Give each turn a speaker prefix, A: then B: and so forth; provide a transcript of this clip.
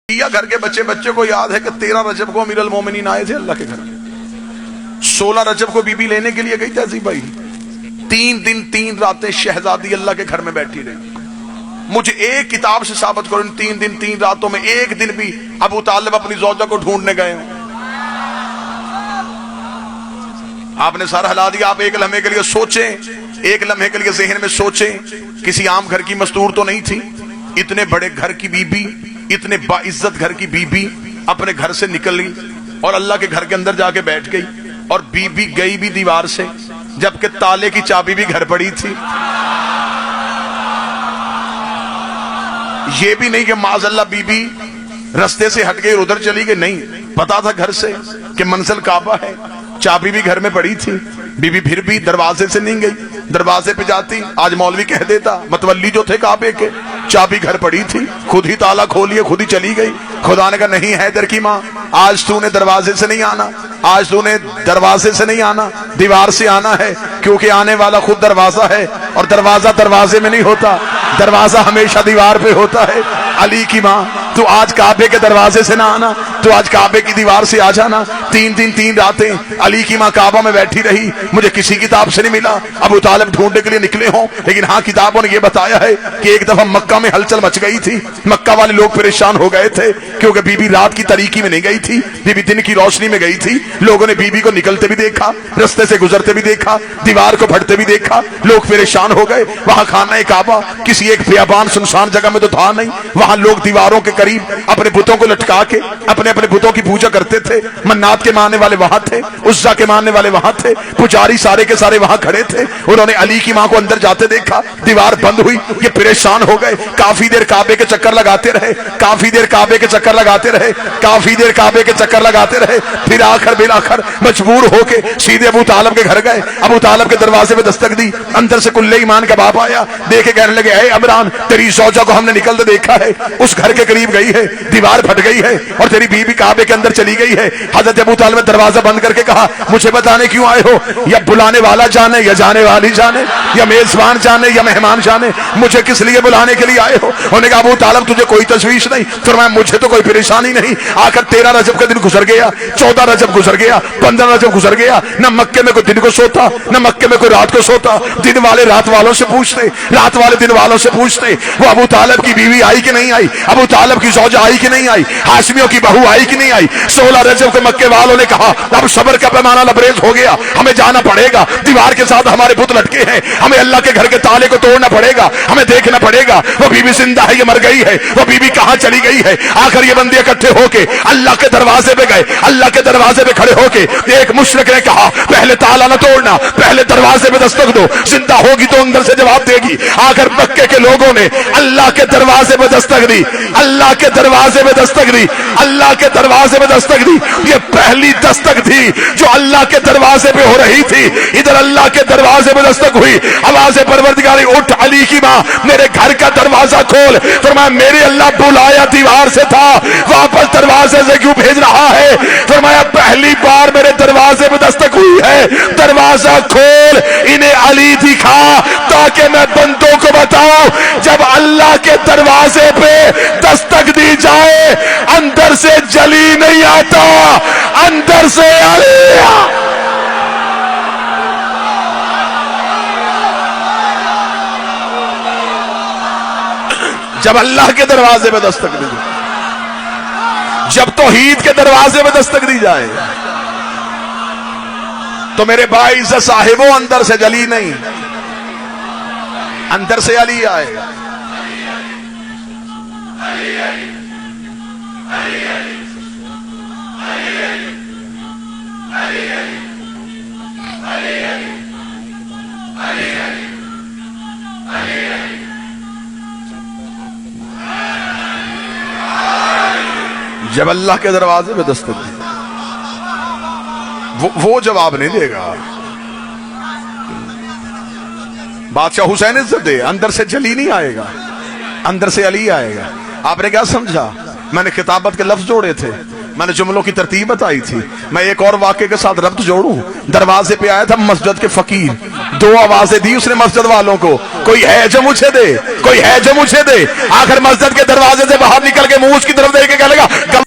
A: گھر کے بچے کو یاد ہے کہ 13 رجب کو امیر المومنین آئے تھے اللہ کے گھر میں، 16 رجب کو بی بی لینے کے لیے گئی تہذیب بھائی، 3 دن 3 راتیں شہزادی اللہ کے گھر میں بیٹھی رہی۔ مجھے ایک کتاب سے ثابت کرو ان 3 دن 3 راتوں میں ایک دن بھی ابو طالب اپنی زوجہ کو ڈھونڈنے گئے ہوں۔ آپ نے سارا ہلا دیا۔ آپ ایک لمحے کے لیے سوچیں، ایک لمحے کے لیے ذہن میں سوچیں، کسی عام گھر کی مستور تو نہیں تھی، اتنے بڑے گھر کی بی بی، اتنے باعزت گھر کی بی بی اپنے گھر سے نکلی اور اللہ کے گھر کے اندر جا کے بیٹھ گئی، اور بی بی گئی بھی دیوار سے، جبکہ تالے کی چابی بھی گھر پڑی تھی۔ یہ بھی نہیں کہ معاذ اللہ بی بی رستے سے ہٹ گئی ادھر چلی گئی، نہیں، پتا تھا گھر سے کہ منزل کعبہ ہے، چابی بھی گھر میں پڑی تھی۔ بی بی پھر بھی دروازے سے نہیں گئی، دروازے پہ جاتی، آج مولوی کہہ دیتا متولی جو تھے کعبے کے، چابی گھر پڑی تھی، خود ہی تالا کھولیے خود ہی چلی گئی۔ خدا نے کہا نہیں ہے در کی ماں، آج تو نے دروازے سے نہیں آنا، آج تو نے دروازے سے نہیں آنا، دیوار سے آنا ہے، کیونکہ آنے والا خود دروازہ ہے، اور دروازہ دروازے میں نہیں ہوتا، دروازہ ہمیشہ دیوار پہ ہوتا ہے۔ علی کی ماں تو آج کعبے کے دروازے سے نہ آنا، تو آج کعبے کی دیوار سے آ جانا۔ 3 دن 3 راتیں علی کی ماں کعبہ میں بیٹھی رہی، مجھے کسی کتاب سے نہیں ملا ابو طالب ڈھونڈنے کے لیے نکلے ہوں، لیکن ہاں کتابوں نے یہ بتایا ہے کہ ایک دفعہ مکہ میں ہلچل مچ گئی تھی، مکہ والے لوگ پریشان ہو گئے تھے، کیونکہ بی بی رات کی تاریکی میں نہیں گئی تھی، بی بی دن کی روشنی میں گئی تھی۔ لوگوں نے بی بی کو نکلتے بھی دیکھا، رستے سے گزرتے بھی دیکھا، دیوار کو پھٹتے بھی دیکھا، لوگ پریشان ہو گئے۔ وہاں خانہ کعبہ کسی ایک بیابان سنسان جگہ میں تو تھا نہیں، وہاں لوگ دیواروں کے قریب اپنے بتوں کو لٹکا کے اپنے بتوں کی پوجا کرتے تھے۔ منات کے ماننے والے وہاں تھے، عزا کے ماننے والے وہاں تھے، پجاری سارے کے سارے وہاں کھڑے تھے۔ انہوں نے علی کی ماں کو اندر جاتے دیکھا، دیوار بند ہوئی، یہ پریشان ہو گئے، کافی دیر کعبے کے چکر لگاتے رہے، کافی دیر کعبے کے چکر لگاتے رہے، کافی دیر کعبے کے چکر لگاتے رہے، پھر آخر بالآخر مجبور ہو کے سیدھے ابو طالب کے گھر گئے۔ ابو طالب کے دروازے پہ دستک دی، اندر سے کلے ایمان کا باپ آیا، دیکھے کہنے لگے اے عمران تیری زوجہ کو ہم نے نکلتے دیکھا ہے، اس گھر کے قریب گئی ہے، دیوار پھٹ گئی ہے، اور تیری بیوی کعبے کے اندر چلی گئی ہے۔ حضرت ابو طالب نے دروازہ بند کر کے کہا مجھے بتانے کیوں آئے ہو؟ یا بلانے والا جانے یا جانے والی جانے، یا میزبان جانے یا مہمان جانے، مجھے کس لیے بلانے کے لیے آئے ہو؟ انہوں نے کہا ابو طالب تجھے کوئی تشویش نہیں؟ فرمایا مجھے تو کوئی پریشانی نہیں۔ آخر 13 رجب کا دن گزر گیا، 14 رجب گزر گیا، 15 رجب گزر گیا، نہ مکے میں کوئی دن کو سوتا، نہ مکے میں کوئی رات کو سوتا۔ دن والے رات والوں سے پوچھتے، رات والے دن والوں سے پوچھتے وہ ابو طالب کی بیوی آئی کہ نہیں آئی، ابو طالب کی زوجہ آئی کہ نہیں آئی، ہاشمیوں کی بہو آئی کہ نہیں آئی۔ 16 رجب کو مکے والوں نے کہا اب صبر کا پیمانہ لبریز ہو گیا، ہمیں جانا پڑے گا، دیوار کے ساتھ ہمارے بت لٹکے ہیں، ہمیں اللہ کے گھر کے تالے کو توڑنا پڑے گا، ہمیں دیکھنا پڑے گا وہ بیوی زندہ ہے یا مر گئی ہے، وہ بیوی کہاں چلی گئی ہے۔ آخر یہ بندے اکٹھے ہو کے اللہ کے دروازے پہ گئے، اللہ کے دروازے پہ کھڑے ہو کے ایک مشرک نے کہا پہلے تالا نہ توڑنا، پہلے دروازے پہ دستک دو، زندہ ہوگی تو اندر سے جواب دے گی۔ آخر مکے کے لوگوں نے اللہ کے دروازے پہ دستک دی، اللہ کے دروازے پہ دستک دی، اللہ کے دروازے پہ دستک دی۔ یہ پہلی دستک تھی جو اللہ کے دروازے پہ ہو رہی تھی۔ ادھر اللہ کے دروازے پہ دستک ہوئی، آواز پروردگاری اٹھ علی کی ماں میرے گھر کا دروازہ کھول۔ فرمایا میرے اللہ بلایا دیوار سے تھا، واپس دروازے سے کیوں بھیج رہا ہے؟ فرمایا پہلی بار میرے دروازے پہ دستک ہوئی ہے، دروازہ کھول، انہیں علی دکھا تاکہ میں بندوں کو بتاؤں جب اللہ کے دروازے پہ دستک دی جائے اندر سے جلی نہیں آتا، اندر سے علی۔ جب اللہ کے دروازے پہ دستک دی جائے، جب توحید کے دروازے پہ دستک دی جائے تو میرے بھائی سے صاحبوں اندر سے جلی نہیں، اندر سے علی آئے گا۔ جب اللہ کے دروازے پہ دستک دی وہ جواب نہیں دے گا، بادشاہ حسین عزت دے، اندر سے جلی نہیں آئے گا، اندر سے علی آئے گا۔ آپ نے کیا سمجھا؟ میں نے خطابت کے لفظ جوڑے تھے، میں نے جملوں کی ترتیب بتائی تھی. میں ایک اور واقعے کے ساتھ ربط جوڑوں. دروازے پہ آیا تھا مسجد کے فقیر, 2 آوازیں دی اس نے مسجد والوں کو, کوئی ہے جو مجھے دے, کوئی ہے جو مجھے دے. آخر مسجد کے دروازے سے باہر نکل کے منہ اس کی طرف دیکھ کے کہنے لگا